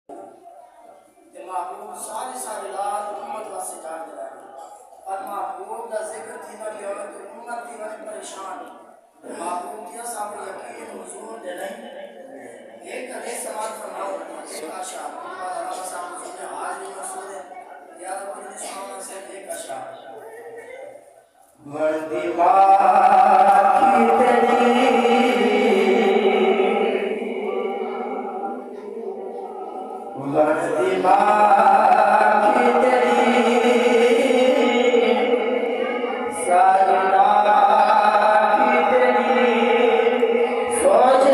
کہ محبوب ساری ساری رات امت واسطے جاگ دے رہا اور محبوب دا ذکر تھی بڑی ہوئے تو امت تھی بڑی پریشان محبوب دیا صاحب یقین حضور دے نہیں ایک حدیث سماعت فرماؤ ایک اشعار بعد علامہ صاحب حضور نے حاضری مسعود ہے یا رب العزت سبحانہ سے ایک اشعار وردی باقی تیری وردی باقی تیری ساری رات کی تیری سوچ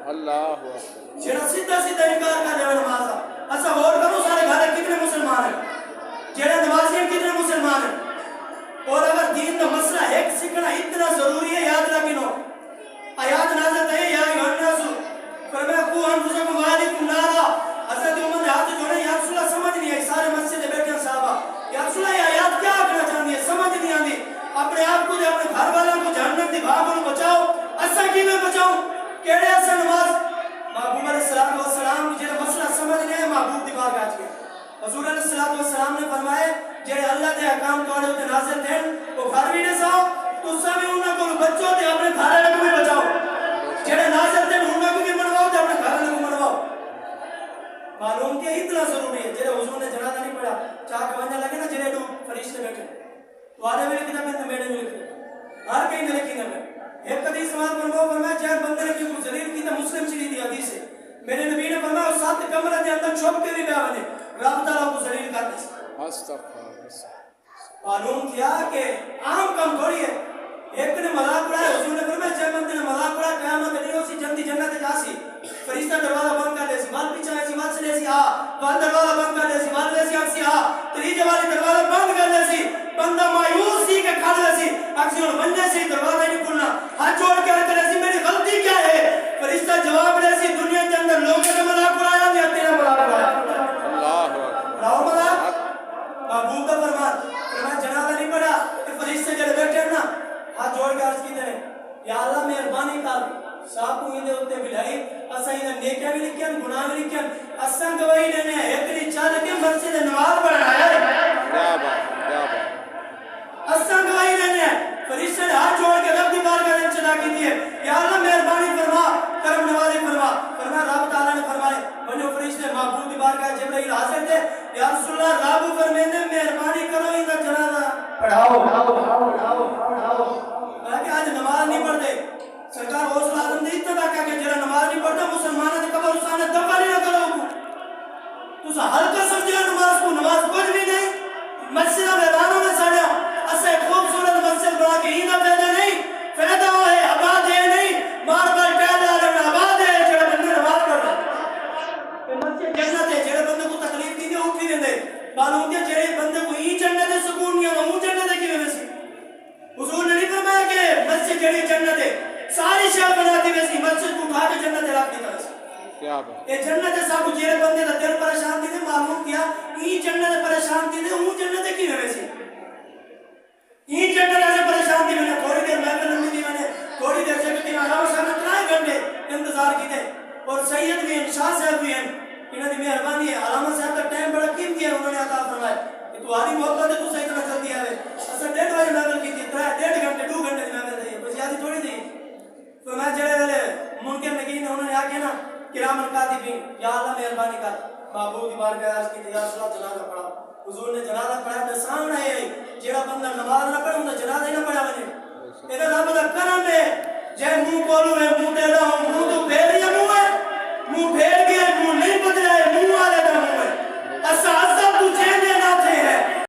اللہ جڑا سیدھا سیدھا انکار کر دے نماز احکام توڑے ہوتے نازل تھے وہ گھر بھی نہ ساؤ تو سب انہوں کو بچوں تے اپنے گھر کو بھی بچاؤ جڑے نازل تھے انہوں کو بھی منواؤ تے اپنے گھر کو منواؤ معلوم کیا اتنا ضروری ہے جڑے حضور نے جنازہ نہیں پڑھا چاہ کے ونجا لگے نا جڑے دو فرشتے بیٹھے تو آدھے میں لکھنا میں میرے میں لکھنا ہر کہیں میں لکھنا میں ایک حدیث سماعت فرمایا جہاں بندے نے کی ذلیل کی تو مسلم چلی دی حدیث ہے میرے نبی نے فرمایا اس 7 کمرے کے اندر چھپ کے بھی بیان ہے رب تعالیٰ کو ذلیل کرتے ہیں معلوم کیا کہ عام کم تھوڑی ہے ایک نے مذاق اڑایا حضور نے فرمایا جب بندے نے مذاق اڑایا قیامت نہیں ہوسی جلدی جنت جاسی فرشتہ دروازہ بند کر دیسی مال پیچھے ایسی مال سے دیسی وال دروازہ بند کر دیسی مال ویسی اکسی تریجے والی دروازہ بند کر دیسی بندہ مایوسی کے کھڑ دیسی اکسی اور بندے سے دروازہ نہیں کھلنا ہاتھ جوڑ کے کر دیسی میری غلطی کیا ہے فرشتہ جواب دیسی دنیا کے اندر لوگوں نے مذاق اڑایا یا تیرا مذاق اڑایا اللہ مذاق محبوب کا فرمان جنازہ نہیں پڑھا کہ فرشتے جڑے بیٹھے نا ہاتھ جوڑ کے عرض کی دے یا اللہ مہربانی کر صاحب کو ہندے ہوتے بلائی اسا ہی نیکیاں بھی لکھیں گناہ بھی لکھیں اسا گواہی دینے ہیں ایک نہیں چاہ کے مسجد نماز پڑھایا ہے کیا بات اسا گواہی دینے ہیں فرشتے نے ہاتھ جوڑ کے رب دی بارگاہ میں چلا کی دیے یا اللہ مہربانی فرما کرم نوازی فرما فرما رب تعالیٰ نے فرمائے بنو فرشتے معبود دی بارگاہ جبرائیل حاضر تھے یا رسول اللہ رب فرمیندے مہربانی کرو ان کا جنازہ پڑھاؤ کہ آج نماز نہیں پڑھتے سرکار حوصلہ آدم نے اتنا کہا کہ جرا نماز نہیں پڑھتا مسلمانوں نے قبر اسانے دفع نہیں نہ کرو تو سا ہلکا سمجھے نماز کو نماز کچھ بھی نہیں مسجد میدانوں میں سڑیا اسے خوبصورت مسجد بنا کے ہی نہ پیدا نہیں پیدا ہوئے آباد ہے نہیں مار بار پیدا لگنا آباد ہے جڑے بندے نماز پڑھ رہے مسجد جنت ہے جڑے بندے کو تکلیف دی دے اٹھی دے معلوم کیا جڑے بندے کو ہی جنت ہے سکون نہیں آتا ہوں جنت ہے کی وجہ سے حضور نے نہیں فرمایا کہ مسجد جڑی جنت ہے ساری شاہ بناتی ویسی مسجد کو اٹھا کے جنت رکھ دیتا ویسی یہ جنت ہے سب جیرے بندے دا دل پریشان تھی دے معلوم کیا یہ جنت پریشان تھی دے ہوں جنت کی ویسی یہ جنت ایسے پریشان تھی میں نے تھوڑی دیر محفل لمبی دی میں نے تھوڑی دیر سے کہتی میں علاوہ صاحب نے 3 گھنٹے انتظار کی تھے اور سید بھی ہیں شاہ صاحب بھی ہیں انہوں نے مہربانی ہے علامہ صاحب کا ٹائم بڑا قیمتی ہے انہوں نے عطا فرمایا کہ تو آدھی محبت ہے تو صحیح طرح جلدی آوے اصلا 1.5 بجے محفل کی تھی 1.5 گھنٹے 2 گھنٹے محفل دی کوئی زیادہ تھوڑی تھی تو میں جڑے والے منکر نگین نے انہوں نے آگے نا کرام الکاتبین یا اللہ مہربانی کر محبوب کی بارگاہ عرض کی تھی یا رسول اللہ جنازہ پڑھا حضور نے جنازہ پڑھا تے سامنے ہے جڑا بندہ نماز نہ پڑھے انہاں جنازہ ہی نہ پڑھا ونے اے رب دا کرم ہے جے منہ کولو ہے منہ تے